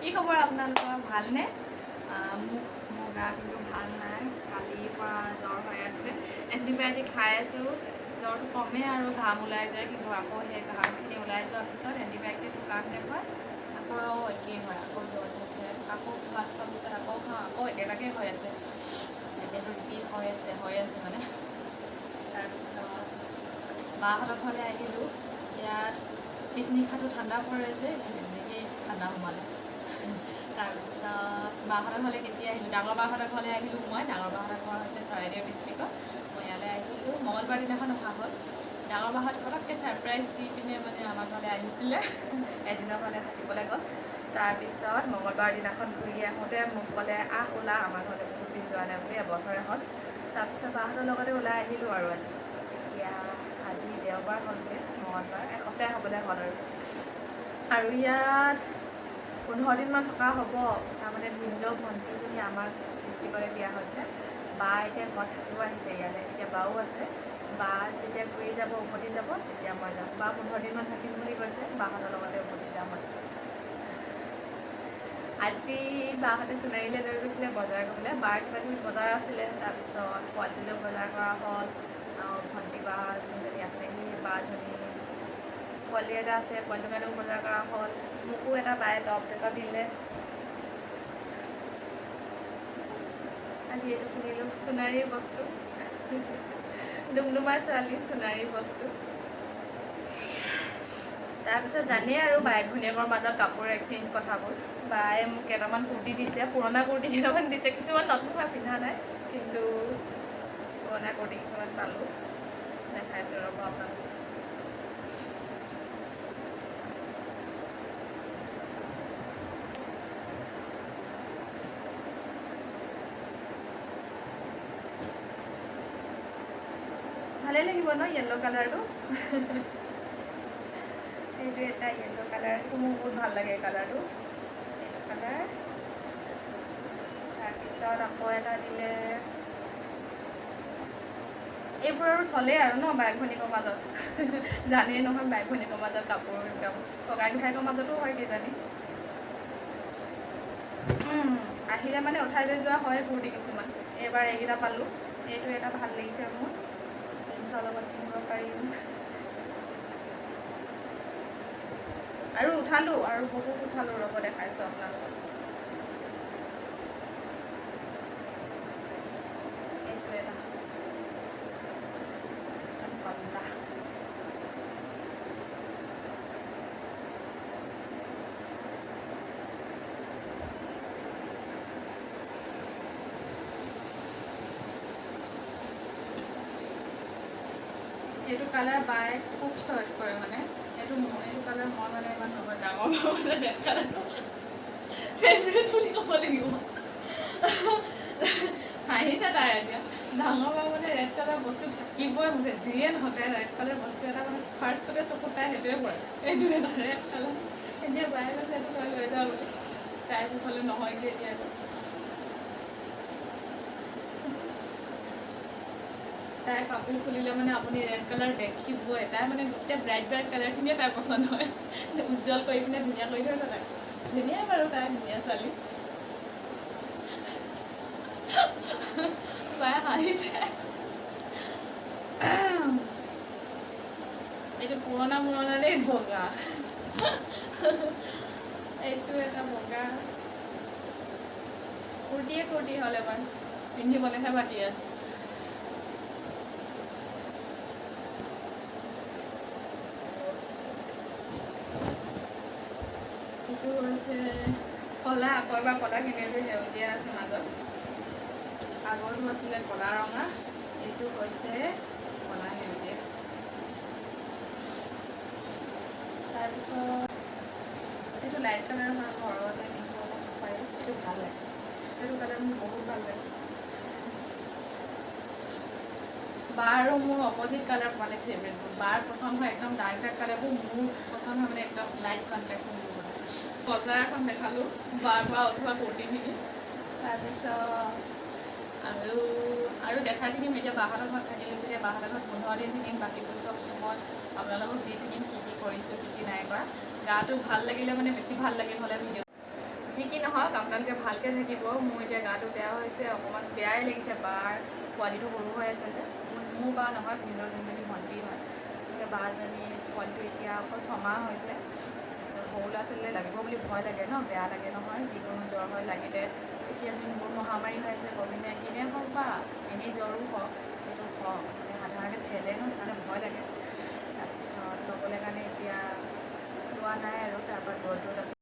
কি খবৰ আপোনালোকৰ ভালনে? মোৰ গা কিন্তু ভাল নাই। কালিৰ পৰা জ্বৰ হৈ আছে, এণ্টিবায়'টিক খাই আছোঁ। জ্বৰটো কমে আৰু ঘাম ওলাই যায়, কিন্তু আকৌ সেই ঘামখিনি ওলাই যোৱাৰ পিছত এণ্টিবায়'টিকটো কাম দেখুৱাই আকৌ একেই হয়, আকৌ জ্বৰ উঠে, আকৌ ভাত খোৱাৰ পিছত আকৌ খাওঁ, আকৌ একেটাকে হৈ আছে। চাইকেলটো ৰিপিট হৈ আছে মানে। তাৰপিছত বাহঁতৰ ঘৰলৈ আহিলোঁ। ইয়াত পিছনিশাটো ঠাণ্ডা পৰে যে এনেকেই ঠাণ্ডা সোমালে। তাৰপিছত বাহঁতৰ ঘৰলৈ কেতিয়া আহিলোঁ, ডাঙৰ বাহঁতৰ ঘৰলৈ আহিলোঁ মই। ডাঙৰ বাহঁতৰ ঘৰ হৈছে চৰাইদেউ ডিষ্ট্ৰিক্টত। মই ইয়ালৈ আহিলোঁ, মঙলবাৰ দিনাখন অহা হ'ল। ডাঙৰ বাহঁত পটককৈ ছাৰপ্ৰাইজ দি পিনে মানে আমাৰ ঘৰলৈ আহিছিলে, এদিনৰ কাৰণে থাকিবলৈ গ'ল। তাৰপিছত মঙলবাৰ দিনাখন ঘূৰি আহোঁতে মোক ক'লে ওলা আমাৰ ঘৰলৈ, বহুত দিন যোৱা নাই বুলি, এবছৰে হ'ল। তাৰপিছত বাহঁতৰ লগতে ওলাই আহিলোঁ আৰু আজি দেওবাৰ হ'লগৈ, মঙলবাৰ এসপ্তাহ হ'বলৈ হ'ল আৰু ইয়াত 15 দিনমান থকা হ'ব। তাৰমানে ভিনদেউ ভণ্টিজনী আমাৰ ডিষ্ট্ৰিক্টলৈ বিয়া হৈছে। বা এতিয়া ঘৰত থাকিব আহিছে ইয়ালৈ, এতিয়া বাও আছে। বা যেতিয়া ঘূৰি যাব, উভতি যাব, তেতিয়া মই যাম। বা 15 দিনমান থাকিম বুলি কৈছে, বাহঁতৰ লগতে উভতি যাম আৰু। আজি বাহঁতে সোণাৰীলৈ লৈ গৈছিলে বজাৰ কৰিবলৈ, বাৰ কিবাকিবি বজাৰ আছিলে। তাৰপিছত পোৱালিটোলৈও বজাৰ কৰা হ'ল, ভণ্টি বা যোনজনী আছে সেই বাজনী, পোৱালি এটা আছে, পোৱালিটোৰ কাৰণেও বজাৰ কৰা হ'ল। মোকো এটা বায়ে টপ এটা দিলে। আজি এইটো কিনিলোঁ, সোণাৰীৰ বস্তু, ডুমডুমাৰ ছোৱালী, সোণাৰীৰ বস্তু। তাৰপিছত জানেই আৰু বায়েক ভনীয়েকৰ মাজত কাপোৰ এক্সেঞ্জ কথাবোৰ। বায়ে মোক কেইটামান কুৰ্তি দিছে, পুৰণা কুৰ্তি কেইটামান দিছে। কিছুমান নতুন মই পিন্ধা নাই, কিন্তু পুৰণা কুৰ্তি কিছুমান পালোঁ, দেখাইছোঁ ৰ'ব আপোনালোকক। ভালেই লাগিব ন য়েল্ল' কালাৰটো। এইটো এটা য়েল্ল' কালাৰ, এইটো মোৰ বহুত ভাল লাগে এই কালাৰটো, এইটো কালাৰ। তাৰপিছত আকৌ এটা দিলে, এইবোৰ আৰু চলে আৰু ন বায়েক ভনীয়েকৰ মাজত। জানেই নহয় বায়েক ভনীয়েকৰ মাজত কাপোৰ একদম, ককাই ভায়েকৰ মাজতো হয় কিজানি। আহিলে মানে উঠাই লৈ যোৱা হয় কুৰ্তি কিছুমান। এইবাৰ এইকেইটা পালোঁ, এইটো এটা ভাল লাগিছে মোৰ, জিন্সৰ লগত পিন্ধিব পাৰিম। আৰু উঠালোঁ, আৰু বহুত উঠালোঁ, ৰ'ব দেখাইছোঁ আপোনালোকক। এইটো এটা কমলা, এইটো কালাৰ বায়ে খুব চইচ কৰে মানে। এইটো কালাৰ মই মানে ইমান নহয়, ডাঙৰ মানে ৰেড কালাৰটো ফেভৰেট বুলি ক'ব লাগিব। হাঁহিছে তাই এতিয়া। ডাঙৰ বা মানে ৰেড কালাৰ বস্তু থাকিবই মুঠে, যিয়ে নহওক ৰেড কালাৰ বস্তু এটা মানে ফাৰ্ষ্টতে চকুত তাই সেইটোৱে পৰে, এইটো এটা ৰেড কালাৰ। এতিয়া বায়ে কৈছে এইটো তই লৈ যাওঁ বুলি, তাই কোফালে নহয়গৈ এতিয়া এইটো। তাই কাপোৰ খুলিলে মানে আপুনি ৰেড কালাৰ দেখিবই, তাই মানে গোটেই ব্ৰাইট কালাৰখিনিয়ে তাই পচন্দ হয়। উজ্জ্বল কৰি পিনে ধুনীয়া কৰি থৈ তাই, ধুনীয়াই বাৰু তাই ধুনীয়া ছোৱালী। বায়ে হাঁহিছে। এইটো পুৰণা দেই, বগা। এইটো এটা বগা কুৰ্তি হ'ল, এবাৰ পিন্ধিবলৈহে বাকী আছে। এইটো হৈছে ক'লা, আকৌ এবাৰ ক'লা কিনিলোঁ, সেউজীয়া আছে মাজত। আগৰটো আছিলে ক'লা ৰঙা, এইটো হৈছে ক'লা সেউজীয়া। তাৰপিছত এইটো লাইট কালাৰ হয়, ঘৰতে পিন্ধিব পাৰি, এইটো ভাল লাগে। এইটো কালাৰ মোৰ বহুত ভাল লাগে। বাৰ আৰু মোৰ অপজিট কালাৰ মানে ফেভৰেটবোৰ। বাৰ পচন্দ হয় একদম ডাৰ্ক কালাৰবোৰ, মোৰ পচন্দ হয় মানে একদম লাইট কণ্ট্ৰাষ্টবোৰ। বজাৰ এখন দেখালোঁ, বাৰ পৰা উঠোৱা কুৰ্তিখিনি। তাৰপিছত আৰু দেখাই থাকিম। এতিয়া বাহঁতৰ ঘৰত থাকিলোঁ যেতিয়া বাহঁতৰ ঘৰত 15 দিন থাকিম, বাকীবোৰ চব মই আপোনালোকক দি থাকিম কি কি কৰিছোঁ, কি কি নাই কৰা। গাটো ভাল লাগিলে মানে বেছি ভাল লাগিল হ'লে ভিডিঅ'। যি কি নহওক আপোনালোকে ভালকৈ থাকিব। মোৰ এতিয়া গাটো বেয়া হৈছে, অকণমান বেয়াই লাগিছে। বাৰ পোৱালিটো সৰু হৈ আছে যে, মোৰ বা নহয় ভিনদেউৰ যোনজনী ভণ্টি হয়, সেই বাজনী পোৱালিটো এতিয়া অকল 6 মাহ হৈছে। তাৰপিছত সৰু ল'ৰা ছোৱালীলৈ লাগিব বুলি ভয় লাগে ন, বেয়া লাগে নহয়। যিকোনো জ্বৰ হয় লাগিলে, এতিয়া যোনবোৰ মহামাৰী হৈ আছে COVID-19 হওক বা এনেই জ্বৰো হওক, সেইটো মানে সাধাৰণতে ফেলে ন, সেইকাৰণে ভয় লাগে। তাৰপিছত ল'বলৈ কাৰণে এতিয়া লোৱা নাই আৰু তাৰপৰা দূৰত আছে